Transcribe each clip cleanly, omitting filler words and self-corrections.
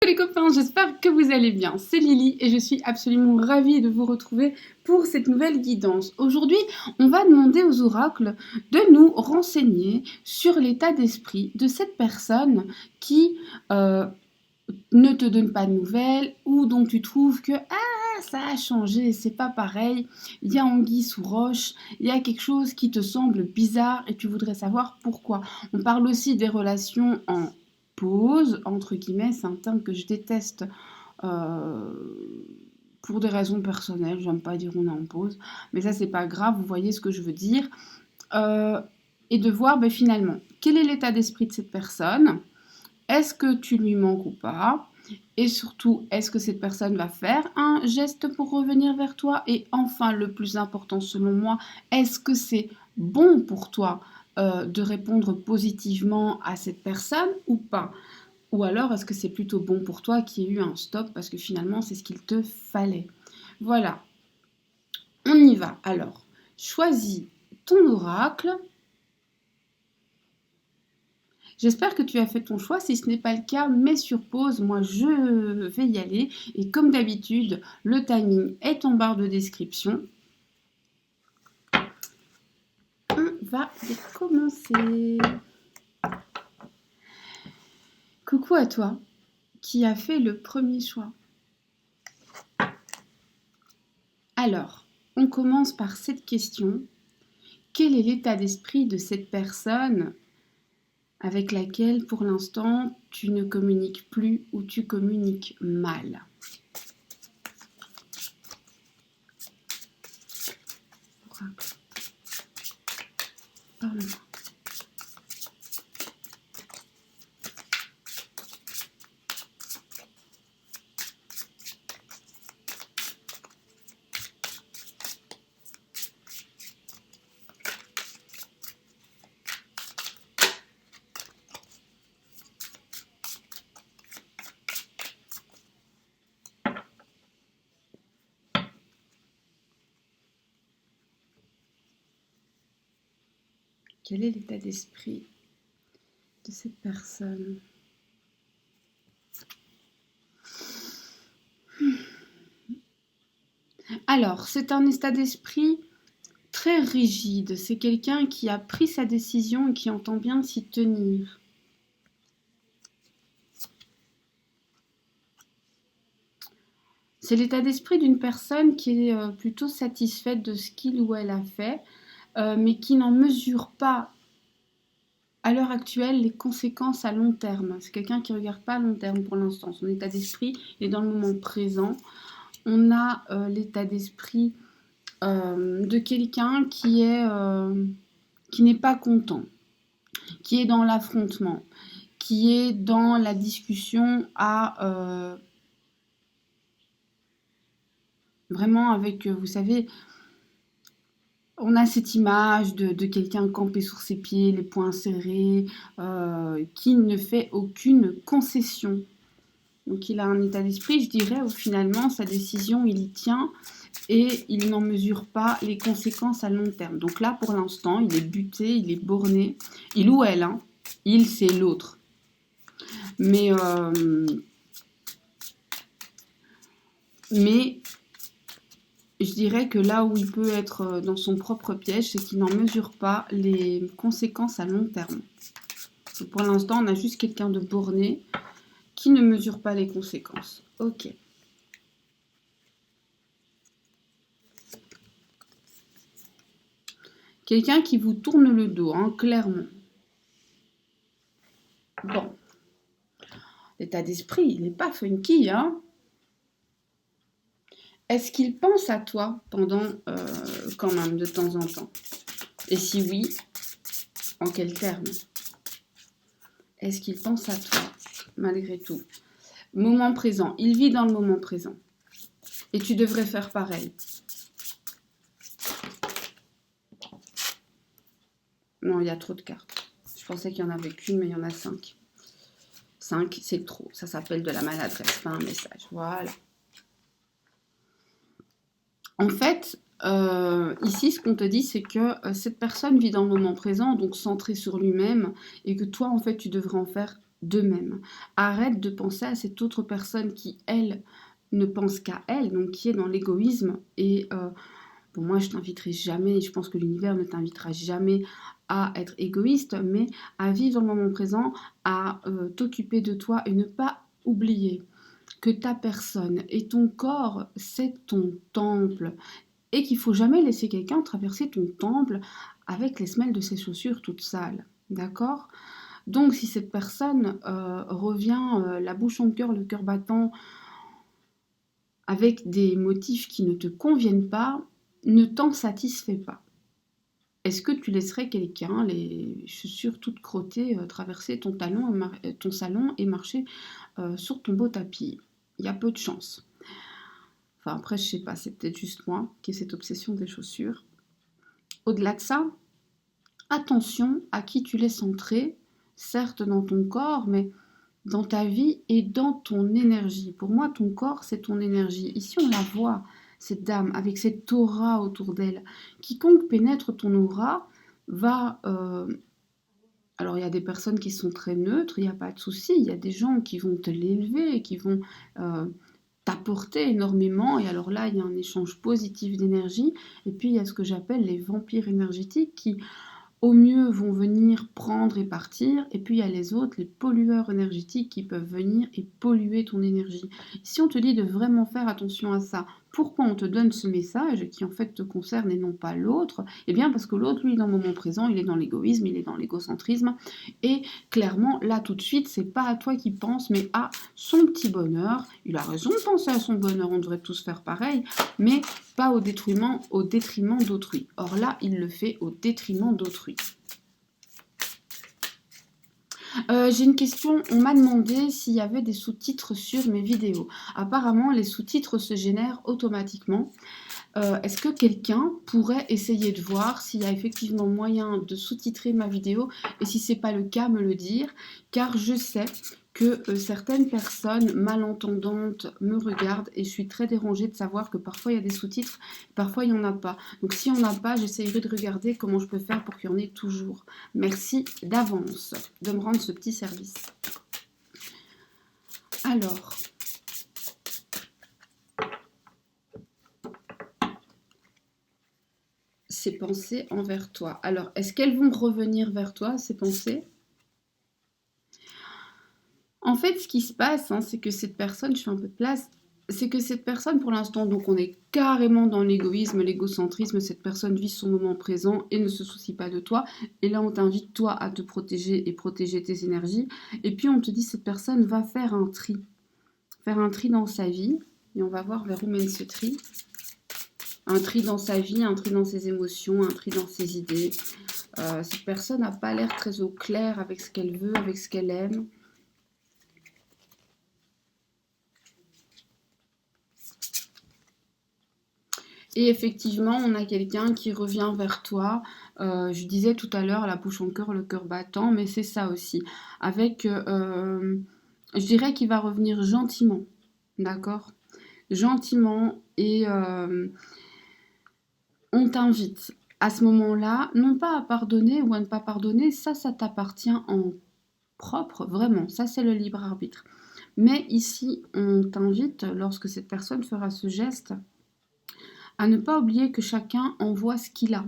Les copains, j'espère que vous allez bien. C'est Lily et je suis absolument ravie de vous retrouver pour cette nouvelle guidance. Aujourd'hui, on va demander aux oracles de nous renseigner sur l'état d'esprit de cette personne qui ne te donne pas de nouvelles ou dont tu trouves que ça a changé, c'est pas pareil, il y a anguille sous roche, il y a quelque chose qui te semble bizarre et tu voudrais savoir pourquoi. On parle aussi des relations en pause, entre guillemets, c'est un terme que je déteste euh, pour des raisons personnelles, j'aime pas dire on est en pause, mais ça c'est pas grave, vous voyez ce que je veux dire. Euh, et de voir finalement quel est l'état d'esprit de cette personne, est-ce que tu lui manques ou pas? Et surtout, est-ce que cette personne va faire un geste pour revenir vers toi? Et enfin, le plus important selon moi, est-ce que c'est bon pour toi de répondre positivement à cette personne ou pas? Ou alors, est-ce que c'est plutôt bon pour toi qu'il y ait eu un stop parce que finalement, c'est ce qu'il te fallait? Voilà, on y va. Alors, choisis ton oracle. J'espère que tu as fait ton choix. Si ce n'est pas le cas, mets sur pause. Moi, je vais y aller. Et comme d'habitude, le timing est en barre de description. On va commencer. Coucou à toi qui a fait le premier choix. Alors, on commence par cette question. Quel est l'état d'esprit de cette personne avec laquelle, pour l'instant, tu ne communiques plus ou tu communiques mal? Parle-moi. Quel est l'état d'esprit de cette personne? Alors, c'est un état d'esprit très rigide. C'est quelqu'un qui a pris sa décision et qui entend bien s'y tenir. C'est l'état d'esprit d'une personne qui est plutôt satisfaite de ce qu'il ou elle a fait, mais qui n'en mesure pas à l'heure actuelle les conséquences à long terme. C'est quelqu'un qui ne regarde pas à long terme pour l'instant. Son état d'esprit est dans le moment présent. On a l'état d'esprit de quelqu'un qui n'est pas content, qui est dans l'affrontement, qui est dans la discussion vraiment avec, vous savez, on a cette image de quelqu'un campé sur ses pieds, les poings serrés, qui ne fait aucune concession. Donc il a un état d'esprit, je dirais, où finalement sa décision, il y tient et il n'en mesure pas les conséquences à long terme. Donc là, pour l'instant, il est buté, il est borné. Il ou elle, hein. Il, c'est l'autre. Mais je dirais que là où il peut être dans son propre piège, c'est qu'il n'en mesure pas les conséquences à long terme. Donc pour l'instant, on a juste quelqu'un de borné qui ne mesure pas les conséquences. Ok. Quelqu'un qui vous tourne le dos, hein, clairement. Bon. L'état d'esprit, il n'est pas funky, hein. Est-ce qu'il pense à toi pendant, quand même, de temps en temps? Et si oui, en quels termes? Est-ce qu'il pense à toi, malgré tout? Moment présent, il vit dans le moment présent. Et tu devrais faire pareil. Non, il y a trop de cartes. Je pensais qu'il n'y en avait qu'une, mais il y en a 5. 5, c'est trop. Ça s'appelle de la maladresse, pas un message. Voilà. En fait, ici, ce qu'on te dit, c'est que cette personne vit dans le moment présent, donc centrée sur lui-même, et que toi, en fait, tu devrais en faire d'eux-mêmes. Arrête de penser à cette autre personne qui, elle, ne pense qu'à elle, donc qui est dans l'égoïsme. Et pour moi, je t'inviterai jamais, et je pense que l'univers ne t'invitera jamais à être égoïste, mais à vivre dans le moment présent, à t'occuper de toi et ne pas oublier que ta personne et ton corps, c'est ton temple. Et qu'il faut jamais laisser quelqu'un traverser ton temple avec les semelles de ses chaussures toutes sales. D'accord? Donc, si cette personne revient la bouche en cœur, le cœur battant, avec des motifs qui ne te conviennent pas, ne t'en satisfais pas. Est-ce que tu laisserais quelqu'un, les chaussures toutes crottées, traverser ton salon et marcher sur ton beau tapis? Il y a peu de chance. Enfin, après, je sais pas, c'est peut-être juste moi qui ai cette obsession des chaussures. Au-delà de ça, attention à qui tu laisses entrer, certes dans ton corps, mais dans ta vie et dans ton énergie. Pour moi, ton corps, c'est ton énergie. Ici, on la voit, cette dame, avec cette aura autour d'elle. Quiconque pénètre ton aura va... alors, il y a des personnes qui sont très neutres, il n'y a pas de souci. Il y a des gens qui vont te l'élever, qui vont t'apporter énormément. Et alors là, il y a un échange positif d'énergie. Et puis, il y a ce que j'appelle les vampires énergétiques qui au mieux vont venir prendre et partir, et puis il y a les autres, les pollueurs énergétiques qui peuvent venir et polluer ton énergie. Si on te dit de vraiment faire attention à ça, pourquoi on te donne ce message qui en fait te concerne et non pas l'autre? Eh bien parce que l'autre, lui, dans le moment présent, il est dans l'égoïsme, il est dans l'égocentrisme, et clairement, là tout de suite, c'est pas à toi qu'il pense, mais à son petit bonheur. Il a raison de penser à son bonheur, on devrait tous faire pareil, mais pas au détriment d'autrui. Or là, il le fait au détriment d'autrui. J'ai une question, on m'a demandé s'il y avait des sous-titres sur mes vidéos. Apparemment, les sous-titres se génèrent automatiquement. Est-ce que quelqu'un pourrait essayer de voir s'il y a effectivement moyen de sous-titrer ma vidéo et si c'est pas le cas, me le dire, car je sais que certaines personnes malentendantes me regardent et je suis très dérangée de savoir que parfois il y a des sous-titres, parfois il n'y en a pas. Donc si on n'a pas, j'essayerai de regarder comment je peux faire pour qu'il y en ait toujours. Merci d'avance de me rendre ce petit service. Alors... ces pensées envers toi. Alors, est-ce qu'elles vont revenir vers toi, ces pensées? En fait, ce qui se passe, c'est que cette personne, je fais un peu de place, c'est que cette personne, pour l'instant, donc on est carrément dans l'égoïsme, l'égocentrisme, cette personne vit son moment présent et ne se soucie pas de toi. Et là, on t'invite, toi, à te protéger et protéger tes énergies. Et puis, on te dit, cette personne va faire un tri dans sa vie. Et on va voir vers où mène ce tri. Un tri dans sa vie, un tri dans ses émotions, un tri dans ses idées. Cette personne n'a pas l'air très au clair avec ce qu'elle veut, avec ce qu'elle aime. Et effectivement, on a quelqu'un qui revient vers toi. Je disais tout à l'heure, la bouche en cœur, le cœur battant, mais c'est ça aussi. Avec, je dirais qu'il va revenir gentiment, d'accord? Gentiment, et on t'invite à ce moment-là, non pas à pardonner ou à ne pas pardonner, ça t'appartient en propre, vraiment, ça c'est le libre arbitre. Mais ici, on t'invite, lorsque cette personne fera ce geste, à ne pas oublier que chacun envoie ce qu'il a.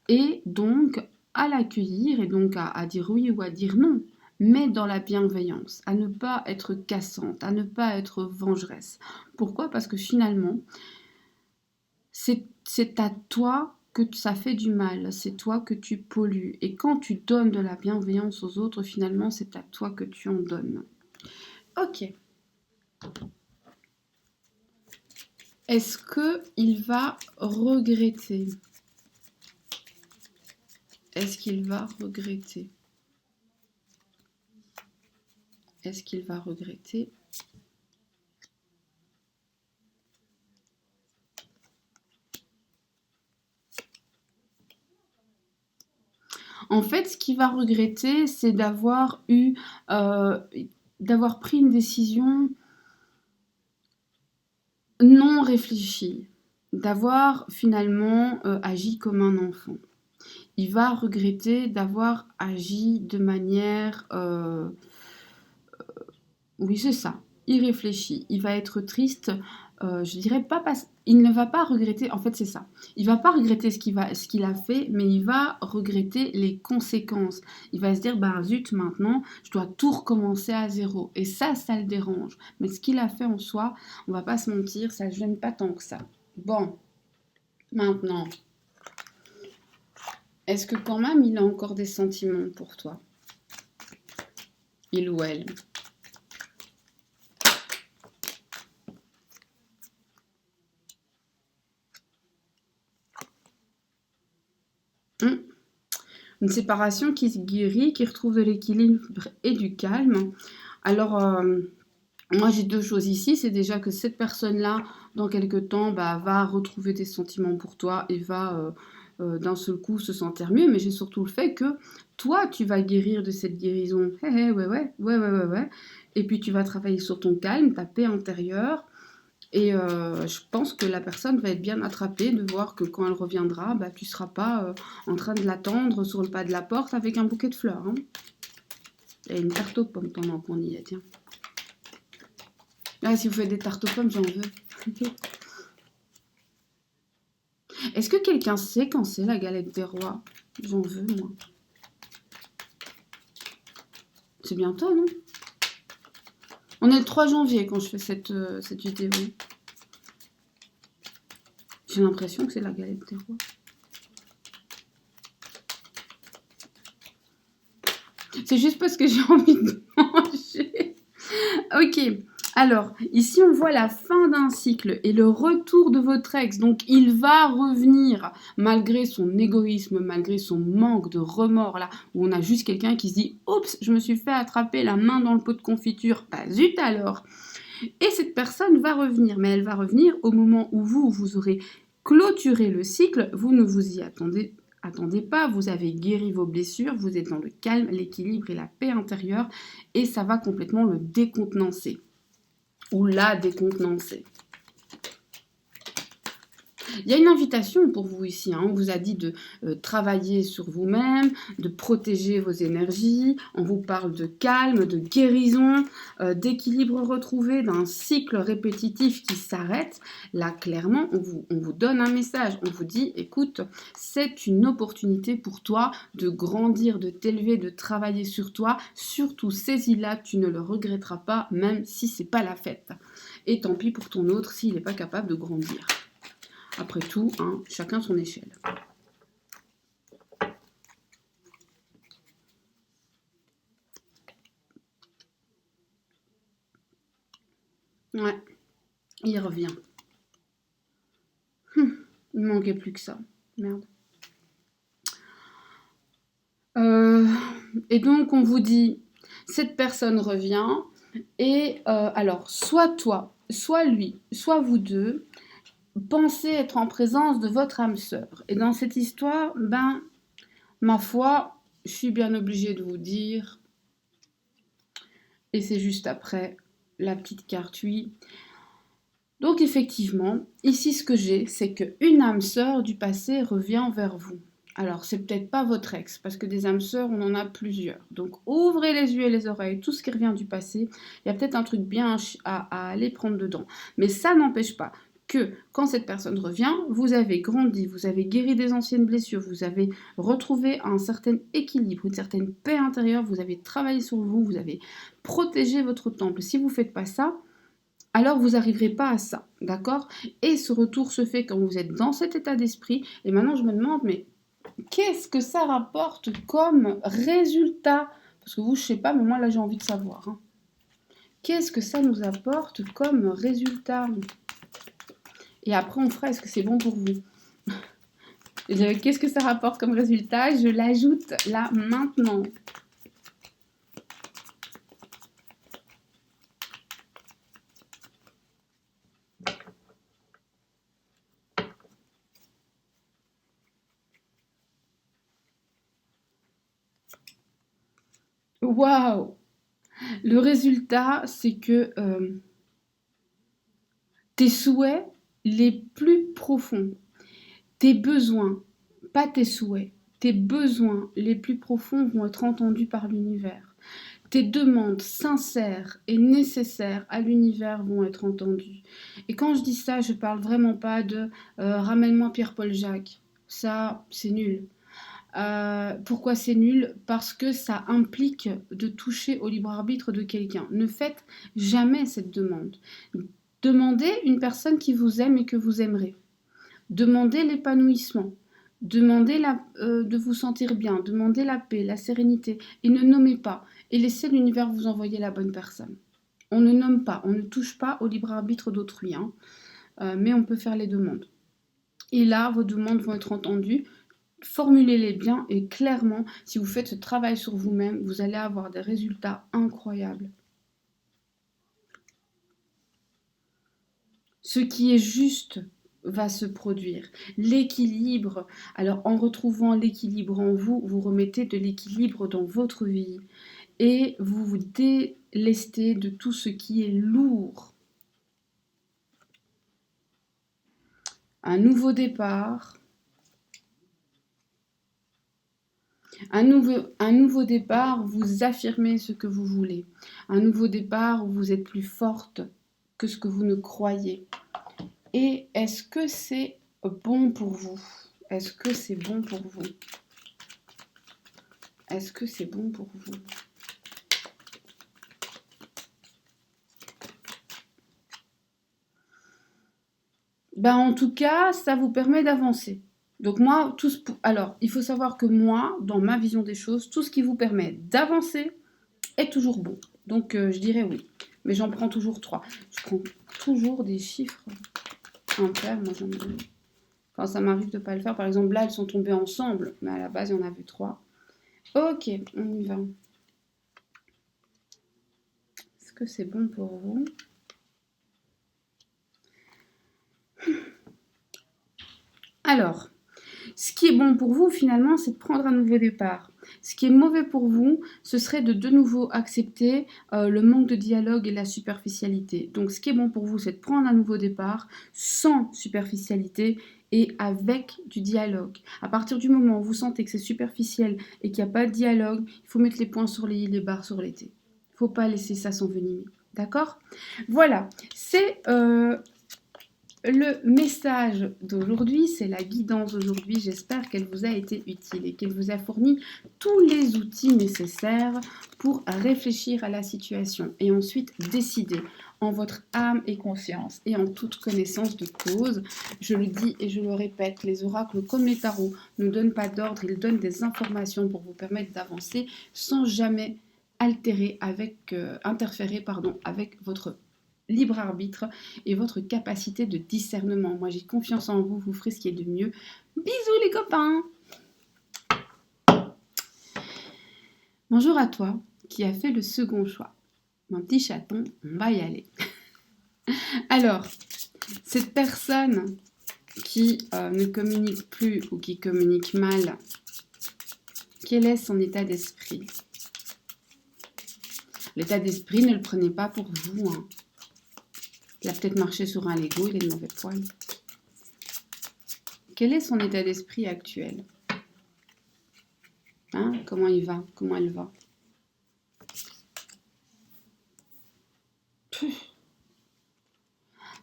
Et donc, à l'accueillir, et donc à dire oui ou à dire non, mais dans la bienveillance, à ne pas être cassante, à ne pas être vengeresse. Pourquoi? Parce que finalement, c'est à toi que ça fait du mal, c'est toi que tu pollues. Et quand tu donnes de la bienveillance aux autres, finalement, c'est à toi que tu en donnes. Ok. Est-ce qu'il va regretter? Est-ce qu'il va regretter? Est-ce qu'il va regretter? En fait, ce qu'il va regretter, c'est d'avoir pris une décision non réfléchie, d'avoir finalement agi comme un enfant. Il va regretter d'avoir agi de manière Oui, c'est ça. Il réfléchit, il va être triste, je dirais pas parce il ne va pas regretter en fait, c'est ça. Il va pas regretter ce qu'il a fait, mais il va regretter les conséquences. Il va se dire: «Bah, zut, maintenant, je dois tout recommencer à zéro et ça le dérange. Mais ce qu'il a fait en soi, on va pas se mentir, ça le gêne pas tant que ça. Bon, maintenant, est-ce que quand même il a encore des sentiments pour toi? Il ou elle? Mmh. Une séparation qui se guérit, qui retrouve de l'équilibre et du calme. Alors, moi j'ai 2 choses ici, c'est déjà que cette personne-là, dans quelque temps, bah, va retrouver des sentiments pour toi et va, d'un seul coup se sentir mieux, mais j'ai surtout le fait que toi, tu vas guérir de cette guérison. Eh eh, ouais, ouais, ouais, ouais, ouais, ouais. Et puis tu vas travailler sur ton calme, ta paix intérieure et je pense que la personne va être bien attrapée de voir que quand elle reviendra, bah, tu ne seras pas en train de l'attendre sur le pas de la porte avec un bouquet de fleurs, hein. Et une tarte aux pommes pendant qu'on y est, tiens. Ah, si vous faites des tartes aux pommes, j'en veux. Est-ce que quelqu'un sait quand c'est la galette des rois? J'en veux, moi. C'est bientôt, non? On est le 3 janvier quand je fais cette vidéo. J'ai l'impression que c'est la galette des rois. C'est juste parce que j'ai envie de manger. Ok. Alors, ici, on voit la fin d'un cycle et le retour de votre ex. Donc, il va revenir malgré son égoïsme, malgré son manque de remords, là, où on a juste quelqu'un qui se dit « Oups, je me suis fait attraper la main dans le pot de confiture. Bah zut alors !» Et cette personne va revenir, mais elle va revenir au moment où vous aurez clôturé le cycle, vous ne vous y attendez pas, vous avez guéri vos blessures, vous êtes dans le calme, l'équilibre et la paix intérieure, et ça va complètement le décontenancer ou la décontenancer. Il y a une invitation pour vous ici, hein. On vous a dit de travailler sur vous-même, de protéger vos énergies, on vous parle de calme, de guérison, d'équilibre retrouvé, d'un cycle répétitif qui s'arrête. Là, clairement, on vous donne un message, on vous dit, écoute, c'est une opportunité pour toi de grandir, de t'élever, de travailler sur toi, surtout saisis-la, tu ne le regretteras pas, même si c'est pas la fête. Et tant pis pour ton autre s'il n'est pas capable de grandir. Après tout, hein, chacun son échelle. Ouais, il revient. Il manquait plus que ça. Merde. Euh, et donc, on vous dit, cette personne revient. Et alors, soit toi, soit lui, soit vous deux, pensez être en présence de votre âme sœur. Et dans cette histoire, ben, ma foi, je suis bien obligée de vous dire, et c'est juste après la petite carte, oui. Donc effectivement, ici ce que j'ai, c'est qu'une âme sœur du passé revient vers vous. Alors c'est peut-être pas votre ex, parce que des âmes sœurs, on en a plusieurs. Donc ouvrez les yeux et les oreilles, tout ce qui revient du passé, il y a peut-être un truc bien à aller prendre dedans. Mais ça n'empêche pas que quand cette personne revient, vous avez grandi, vous avez guéri des anciennes blessures, vous avez retrouvé un certain équilibre, une certaine paix intérieure, vous avez travaillé sur vous, vous avez protégé votre temple. Si vous ne faites pas ça, alors vous n'arriverez pas à ça, d'accord? Et ce retour se fait quand vous êtes dans cet état d'esprit. Et maintenant, je me demande, mais qu'est-ce que ça rapporte comme résultat? Parce que vous, je sais pas, mais moi, là, j'ai envie de savoir, hein. Qu'est-ce que ça nous apporte comme résultat? Et après, on fera, est-ce que c'est bon pour vous? Qu'est-ce que ça rapporte comme résultat? Je l'ajoute là, maintenant. Waouh! Le résultat, c'est que tes souhaits les plus profonds, tes besoins, pas tes souhaits, tes besoins les plus profonds vont être entendus par l'univers. tes demandes sincères et nécessaires à l'univers vont être entendues. Et quand je dis ça, je parle vraiment pas de ramène-moi Pierre-Paul Jacques. Ça, c'est nul. Pourquoi c'est nul? Parce que ça implique de toucher au libre arbitre de quelqu'un. Ne faites jamais cette demande. Demandez une personne qui vous aime et que vous aimerez. Demandez l'épanouissement. Demandez de vous sentir bien. Demandez la paix, la sérénité. Et ne nommez pas. Et laissez l'univers vous envoyer la bonne personne. On ne nomme pas, on ne touche pas au libre arbitre d'autrui, hein. Mais on peut faire les demandes. Et là, vos demandes vont être entendues. Formulez-les bien et clairement, si vous faites ce travail sur vous-même, vous allez avoir des résultats incroyables. Ce qui est juste va se produire. L'équilibre, alors en retrouvant l'équilibre en vous, vous remettez de l'équilibre dans votre vie et vous vous délestez de tout ce qui est lourd. Un nouveau départ. Un nouveau départ, vous affirmez ce que vous voulez. Un nouveau départ où vous êtes plus forte que ce que vous ne croyez. Et est-ce que c'est bon pour vous? Est-ce que c'est bon pour vous? Est-ce que c'est bon pour vous? Ben, en tout cas, ça vous permet d'avancer. Donc moi, alors, il faut savoir que moi, dans ma vision des choses, tout ce qui vous permet d'avancer est toujours bon. Donc je dirais oui. Mais j'en prends toujours 3. Je prends toujours des chiffres impairs. Moi, quand ça m'arrive de ne pas le faire, par exemple, là, elles sont tombées ensemble. Mais à la base, il y en avait 3. Ok, on y va. Est-ce que c'est bon pour vous? Alors, ce qui est bon pour vous, finalement, c'est de prendre un nouveau départ. Ce qui est mauvais pour vous, ce serait de nouveau accepter le manque de dialogue et la superficialité. Donc, ce qui est bon pour vous, c'est de prendre un nouveau départ sans superficialité et avec du dialogue. À partir du moment où vous sentez que c'est superficiel et qu'il n'y a pas de dialogue, il faut mettre les points sur les i, les barres sur les t. Il ne faut pas laisser ça s'envenimer. D'accord? Voilà, c'est le message d'aujourd'hui, c'est la guidance d'aujourd'hui. J'espère qu'elle vous a été utile et qu'elle vous a fourni tous les outils nécessaires pour réfléchir à la situation et ensuite décider en votre âme et conscience et en toute connaissance de cause. Je le dis et je le répète, les oracles comme les tarots ne donnent pas d'ordre, ils donnent des informations pour vous permettre d'avancer sans jamais interférer avec votre libre arbitre et votre capacité de discernement. Moi, j'ai confiance en vous, vous ferez ce qui est de mieux. Bisous les copains! Bonjour à toi qui as fait le second choix. Mon petit chaton, on va y aller. Alors, cette personne qui ne communique plus ou qui communique mal, quel est son état d'esprit? L'état d'esprit, ne le prenez pas pour vous, hein. Il a peut-être marché sur un Lego, il est de mauvais poil. Quel est son état d'esprit actuel? Hein? Comment il va? Comment elle va?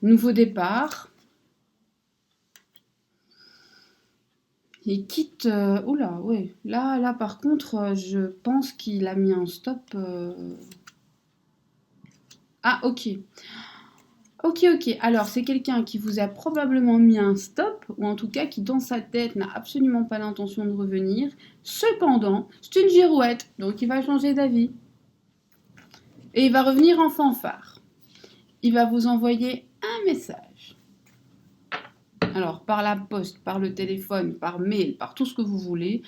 Nouveau départ. Il quitte... oula, ouais. Là, par contre, je pense qu'il a mis un stop. Ah, ok. Ok. Alors, c'est quelqu'un qui vous a probablement mis un stop, ou en tout cas qui, dans sa tête, n'a absolument pas l'intention de revenir. Cependant, c'est une girouette, donc il va changer d'avis. Et il va revenir en fanfare. Il va vous envoyer un message. Alors, par la poste, par le téléphone, par mail, par tout ce que vous voulez,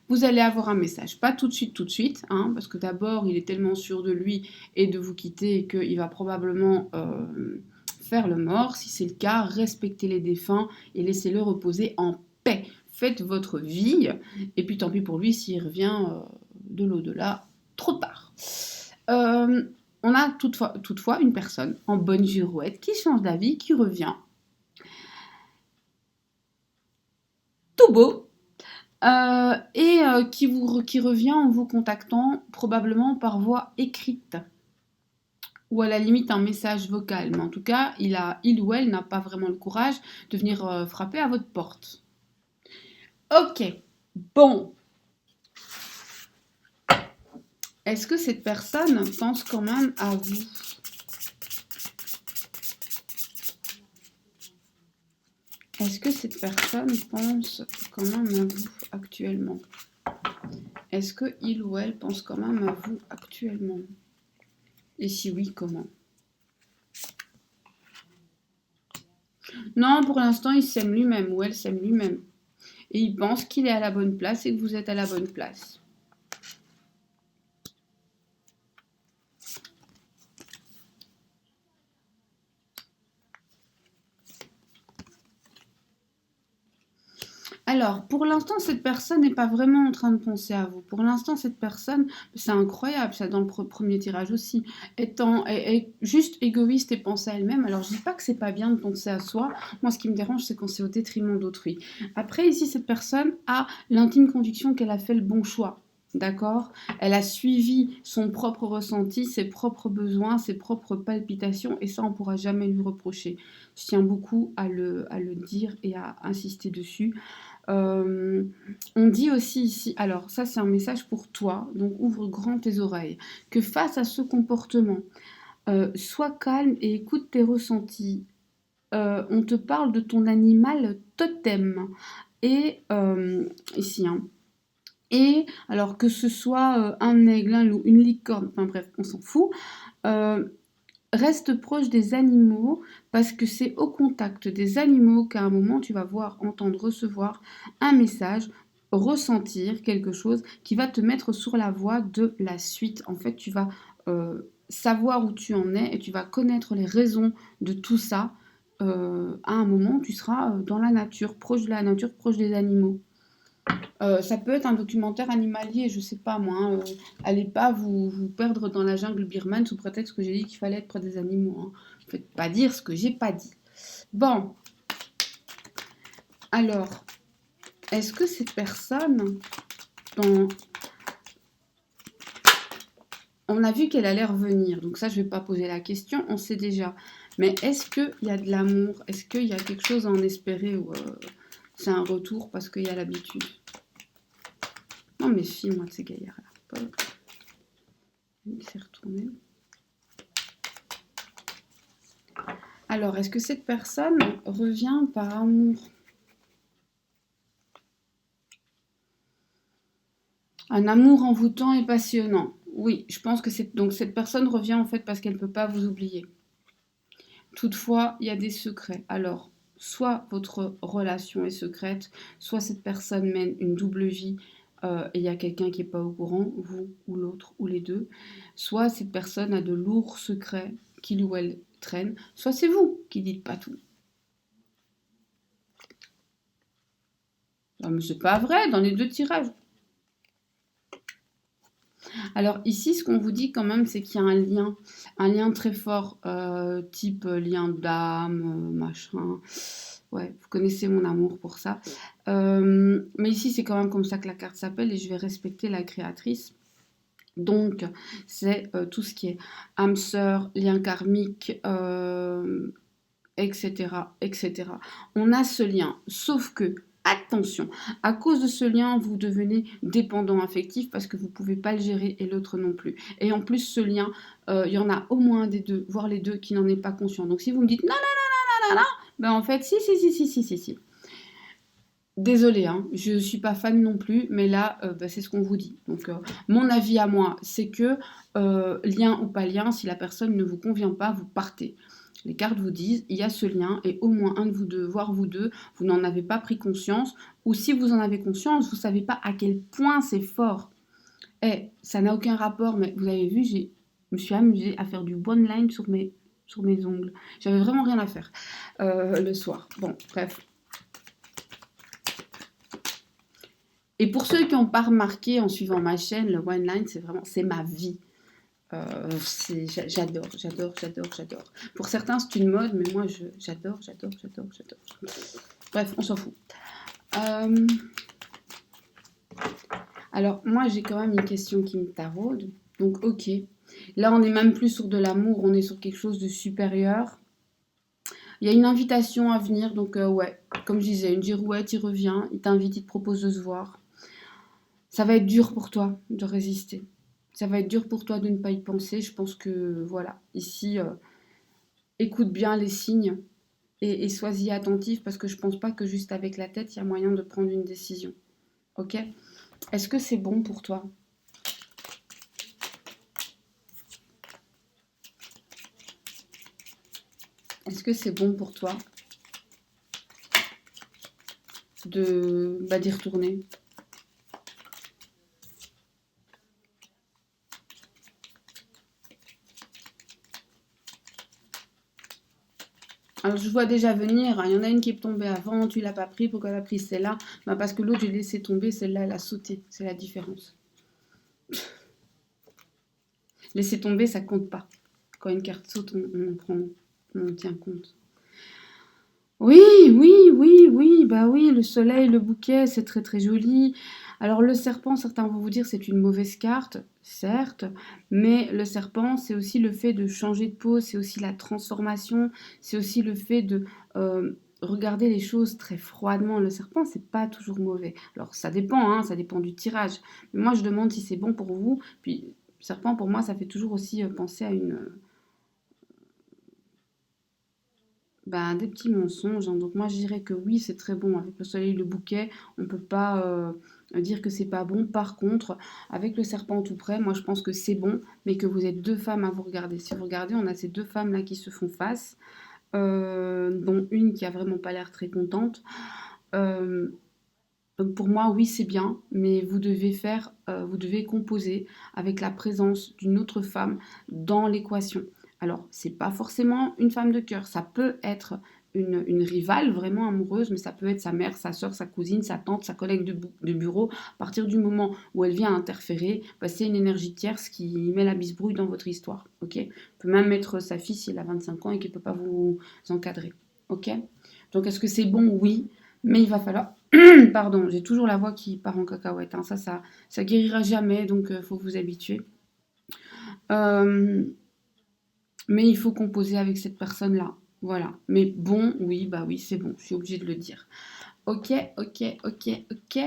vous allez avoir un message. Pas tout de suite, hein, parce que d'abord, il est tellement sûr de lui et de vous quitter qu'il va probablement faire le mort. Si c'est le cas, respectez les défunts et laissez-le reposer en paix. Faites votre vie, et puis tant pis pour lui s'il revient de l'au-delà trop tard. On a toutefois une personne en bonne girouette qui change d'avis, qui revient tout beau, qui revient en vous contactant probablement par voie écrite ou à la limite un message vocal. Mais en tout cas, il ou elle n'a pas vraiment le courage de venir frapper à votre porte. Ok, bon. Est-ce que cette personne pense quand même à vous? Est-ce que cette personne pense quand même à vous actuellement? Est-ce que il ou elle pense quand même à vous actuellement? Et si oui, comment? Non, pour l'instant, il s'aime lui-même ou elle s'aime lui-même. Et il pense qu'il est à la bonne place et que vous êtes à la bonne place. Alors, pour l'instant, cette personne n'est pas vraiment en train de penser à vous. Pour l'instant, cette personne, c'est incroyable, ça dans le premier tirage aussi, est juste égoïste et pense à elle-même. Alors, je dis pas que c'est pas bien de penser à soi. Moi, ce qui me dérange, c'est quand c'est au détriment d'autrui. Après, ici, cette personne a l'intime conviction qu'elle a fait le bon choix. D'accord? Elle a suivi son propre ressenti, ses propres besoins, ses propres palpitations, et ça, on ne pourra jamais lui reprocher. Je tiens beaucoup à le dire et à insister dessus. On dit aussi ici, alors ça c'est un message pour toi, donc ouvre grand tes oreilles, que face à ce comportement, sois calme et écoute tes ressentis. On te parle de ton animal totem. Et ici, hein. Et alors que ce soit un aigle, un loup, une licorne, enfin bref, on s'en fout. Reste proche des animaux parce que c'est au contact des animaux qu'à un moment tu vas voir, entendre, recevoir un message, ressentir quelque chose qui va te mettre sur la voie de la suite. En fait, tu vas savoir où tu en es et tu vas connaître les raisons de tout ça. À un moment, tu seras dans la nature, proche de la nature, proche des animaux. Ça peut être un documentaire animalier, je sais pas moi, hein, allez pas vous perdre dans la jungle birmane sous prétexte que j'ai dit qu'il fallait être près des animaux. Hein. Faites pas dire ce que j'ai pas dit. Bon, alors, est-ce que cette personne, on a vu qu'elle allait revenir, donc ça je vais pas poser la question, on sait déjà. Mais est-ce qu'il y a de l'amour? Est-ce qu'il y a quelque chose à en espérer ou c'est un retour parce qu'il y a l'habitude? Non, méfie-moi de ces gaillards-là. Il s'est retourné. Alors, est-ce que cette personne revient par amour? Un amour envoûtant et passionnant. Oui, je pense que donc cette personne revient en fait parce qu'elle ne peut pas vous oublier. Toutefois, il y a des secrets. Alors, soit votre relation est secrète, soit cette personne mène une double vie et il y a quelqu'un qui n'est pas au courant, vous ou l'autre, ou les deux. Soit cette personne a de lourds secrets qu'il ou elle traîne, soit c'est vous qui dites pas tout. Non, mais c'est pas vrai, dans les deux tirages. Alors ici, ce qu'on vous dit quand même, c'est qu'il y a un lien très fort, type lien d'âme, machin. Ouais, vous connaissez mon amour pour ça. Mais ici, c'est quand même comme ça que la carte s'appelle et je vais respecter la créatrice. Donc, c'est tout ce qui est âme sœur, lien karmique, etc., etc. On a ce lien, sauf que, attention, à cause de ce lien, vous devenez dépendant affectif parce que vous ne pouvez pas le gérer et l'autre non plus. Et en plus, ce lien, il y en a au moins un des deux, voire les deux, qui n'en est pas conscient. Donc si vous me dites non, non, non, non, non, non, ben en fait, si, si, si, si, si, si, si. Désolée, hein, je ne suis pas fan non plus, mais là, c'est ce qu'on vous dit. Donc, mon avis à moi, c'est que, lien ou pas lien, si la personne ne vous convient pas, vous partez. Les cartes vous disent, il y a ce lien, et au moins un de vous deux, voire vous deux, vous n'en avez pas pris conscience, ou si vous en avez conscience, vous ne savez pas à quel point c'est fort. Eh, ça n'a aucun rapport, mais vous avez vu, je me suis amusée à faire du one line sur mes ongles. J'avais vraiment rien à faire le soir. Bon, bref. Et pour ceux qui n'ont pas remarqué en suivant ma chaîne, le one line, c'est ma vie. J'adore, j'adore, j'adore, j'adore. Pour certains, c'est une mode, mais moi, j'adore, j'adore, j'adore, j'adore. Bref, on s'en fout. Alors, moi, j'ai quand même une question qui me taraude. Donc, ok. Là, on n'est même plus sur de l'amour, on est sur quelque chose de supérieur. Il y a une invitation à venir, donc ouais, comme je disais, une girouette, il revient, il t'invite, il te propose de se voir. Ça va être dur pour toi de résister. Ça va être dur pour toi de ne pas y penser. Je pense que, voilà, ici, écoute bien les signes et sois-y attentif parce que je pense pas que juste avec la tête, il y a moyen de prendre une décision. Ok? Est-ce que c'est bon pour toi? Est-ce que c'est bon pour toi de d'y retourner? Alors je vois déjà venir, hein, il y en a une qui est tombée avant, tu l'as pas pris, pourquoi elle a pris celle-là? Bah, parce que l'autre, j'ai laissé tomber, celle-là, elle a sauté. C'est la différence. Laisser tomber, ça compte pas. Quand une carte saute, on tient compte. Oui, oui, oui, oui, bah oui, le soleil, le bouquet, c'est très très joli. Alors le serpent, certains vont vous dire c'est une mauvaise carte, certes, mais le serpent, c'est aussi le fait de changer de peau, c'est aussi la transformation, c'est aussi le fait de regarder les choses très froidement. Le serpent, c'est pas toujours mauvais. Alors ça dépend, hein, ça dépend du tirage. Mais moi, je demande si c'est bon pour vous. Puis serpent, pour moi, ça fait toujours aussi penser à des petits mensonges, hein. Donc moi je dirais que oui, c'est très bon. Avec le soleil, le bouquet, on ne peut pas dire que c'est pas bon. Par contre, avec le serpent tout près, moi je pense que c'est bon, mais que vous êtes deux femmes à vous regarder. Si vous regardez, on a ces deux femmes là qui se font face, dont une qui a vraiment pas l'air très contente. Euh, donc pour moi, oui, c'est bien, mais vous devez composer avec la présence d'une autre femme dans l'équation. Alors, c'est pas forcément une femme de cœur, ça peut être une rivale vraiment amoureuse, mais ça peut être sa mère, sa soeur, sa cousine, sa tante, sa collègue de bureau. À partir du moment où elle vient interférer, bah, c'est une énergie tierce qui met la bisbrouille dans votre histoire. Ok? On peut même mettre sa fille si elle a 25 ans et qu'elle ne peut pas vous encadrer. Ok? Donc, est-ce que c'est bon? Oui, mais il va falloir pardon, j'ai toujours la voix qui part en cacahuète, hein. Ça guérira jamais, donc faut vous habituer. Euh, mais il faut composer avec cette personne-là. Voilà. Mais bon, oui, bah oui, c'est bon, je suis obligée de le dire. Ok, ok, ok, ok.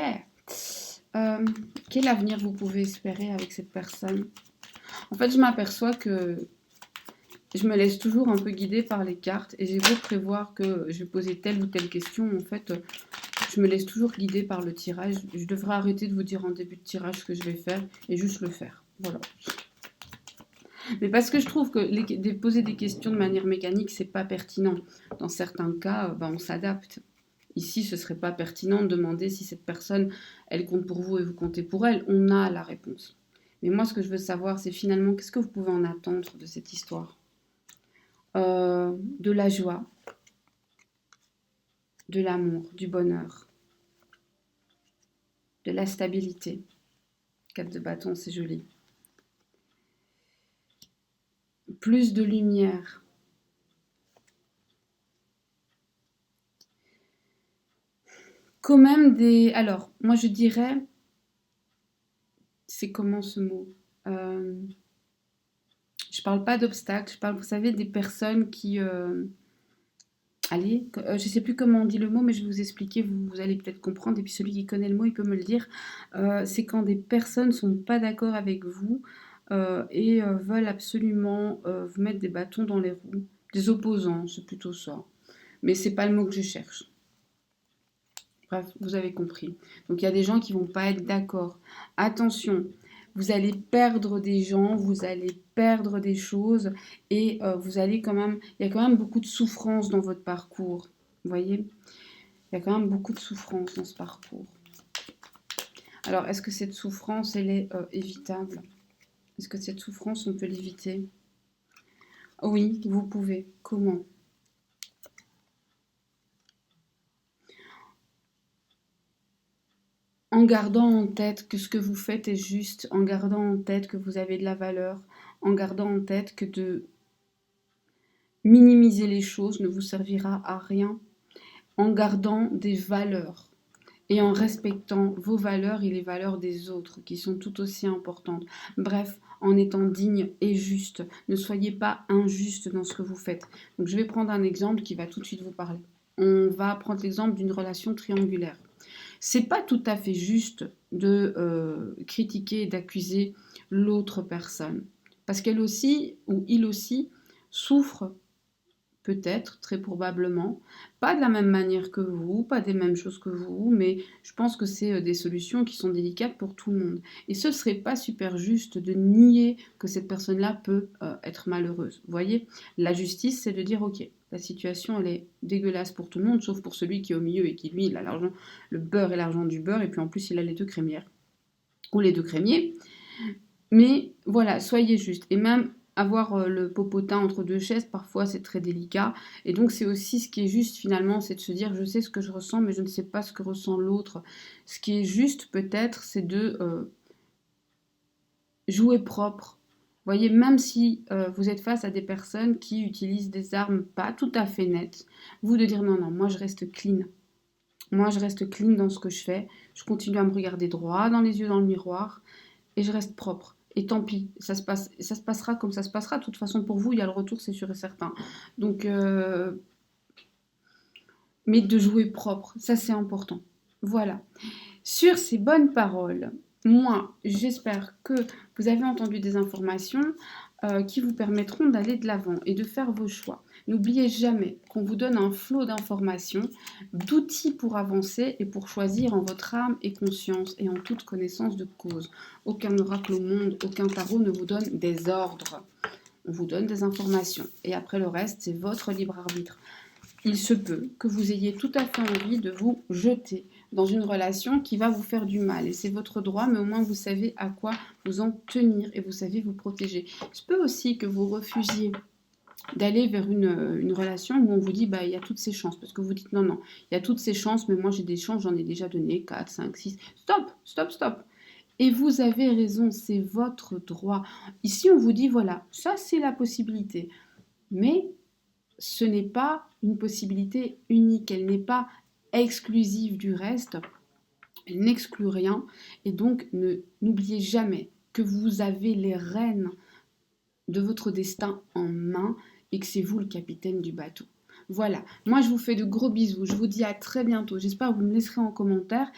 Euh, Quel avenir vous pouvez espérer avec cette personne? En fait, je m'aperçois que je me laisse toujours un peu guider par les cartes et j'ai beau prévoir que je vais poser telle ou telle question, en fait, je me laisse toujours guider par le tirage. Je devrais arrêter de vous dire en début de tirage ce que je vais faire et juste le faire. Voilà. Mais parce que je trouve que poser des questions de manière mécanique, c'est pas pertinent. Dans certains cas, on s'adapte. Ici, ce serait pas pertinent de demander si cette personne, elle compte pour vous et vous comptez pour elle. On a la réponse. Mais moi, ce que je veux savoir, c'est finalement, qu'est-ce que vous pouvez en attendre de cette histoire? De la joie, de l'amour, du bonheur, de la stabilité. 4 de bâton, c'est joli. Plus de lumière. Quand même des... Alors, moi je dirais... C'est comment ce mot? Je parle pas d'obstacles, je parle, vous savez, des personnes qui... allez, je sais plus comment on dit le mot, mais je vais vous expliquer, vous allez peut-être comprendre, et puis celui qui connaît le mot, il peut me le dire. C'est quand des personnes sont pas d'accord avec vous et veulent absolument vous mettre des bâtons dans les roues. Des opposants, c'est plutôt ça. Mais c'est pas le mot que je cherche. Bref, vous avez compris. Donc il y a des gens qui vont pas être d'accord. Attention, vous allez perdre des gens, vous allez perdre des choses et vous allez quand même, il y a quand même beaucoup de souffrance dans votre parcours. Vous voyez? Il y a quand même beaucoup de souffrance dans ce parcours. Alors, est-ce que cette souffrance, elle est évitable? Est-ce que cette souffrance, on peut l'éviter? Oui, vous pouvez. Comment? En gardant en tête que ce que vous faites est juste, en gardant en tête que vous avez de la valeur, en gardant en tête que de minimiser les choses ne vous servira à rien, en gardant des valeurs et en respectant vos valeurs et les valeurs des autres, qui sont tout aussi importantes. Bref, en étant digne et juste. Ne soyez pas injuste dans ce que vous faites. Donc je vais prendre un exemple qui va tout de suite vous parler. On va prendre l'exemple d'une relation triangulaire. C'est pas tout à fait juste de critiquer et d'accuser l'autre personne. Parce qu'elle aussi, ou il aussi, souffre peut-être, très probablement, pas de la même manière que vous, pas des mêmes choses que vous, mais je pense que c'est des solutions qui sont délicates pour tout le monde. Et ce serait pas super juste de nier que cette personne-là peut être malheureuse. Vous voyez, la justice, c'est de dire, ok, la situation, elle est dégueulasse pour tout le monde, sauf pour celui qui est au milieu et qui, lui, il a l'argent, le beurre et l'argent du beurre, et puis en plus, il a les deux crémières, ou les deux crémiers. Mais voilà, soyez juste. Et même avoir le popotin entre deux chaises, parfois c'est très délicat. Et donc c'est aussi ce qui est juste finalement, c'est de se dire je sais ce que je ressens, mais je ne sais pas ce que ressent l'autre. Ce qui est juste peut-être, c'est de jouer propre. Vous voyez, même si vous êtes face à des personnes qui utilisent des armes pas tout à fait nettes, vous de dire non, non, moi je reste clean. Moi je reste clean dans ce que je fais. Je continue à me regarder droit dans les yeux dans le miroir et je reste propre. Et tant pis, ça se passera comme ça se passera. De toute façon, pour vous, il y a le retour, c'est sûr et certain. Donc, mais de jouer propre, ça c'est important. Voilà. Sur ces bonnes paroles, moi, j'espère que vous avez entendu des informations qui vous permettront d'aller de l'avant et de faire vos choix. N'oubliez jamais qu'on vous donne un flot d'informations, d'outils pour avancer et pour choisir en votre âme et conscience et en toute connaissance de cause. Aucun oracle au monde, aucun tarot ne vous donne des ordres. On vous donne des informations. Et après le reste, c'est votre libre arbitre. Il se peut que vous ayez tout à fait envie de vous jeter dans une relation qui va vous faire du mal. Et c'est votre droit, mais au moins vous savez à quoi vous en tenir et vous savez vous protéger. Il se peut aussi que vous refusiez d'aller vers une relation où on vous dit bah il y a toutes ces chances parce que vous dites non non il y a toutes ces chances mais moi j'ai des chances j'en ai déjà donné 4, 5, 6 stop stop stop et vous avez raison c'est votre droit ici on vous dit voilà ça c'est la possibilité mais ce n'est pas une possibilité unique elle n'est pas exclusive du reste elle n'exclut rien et donc n'oubliez jamais que vous avez les rênes de votre destin en main et que c'est vous le capitaine du bateau. Voilà, moi je vous fais de gros bisous, je vous dis à très bientôt, j'espère que vous me laisserez en commentaire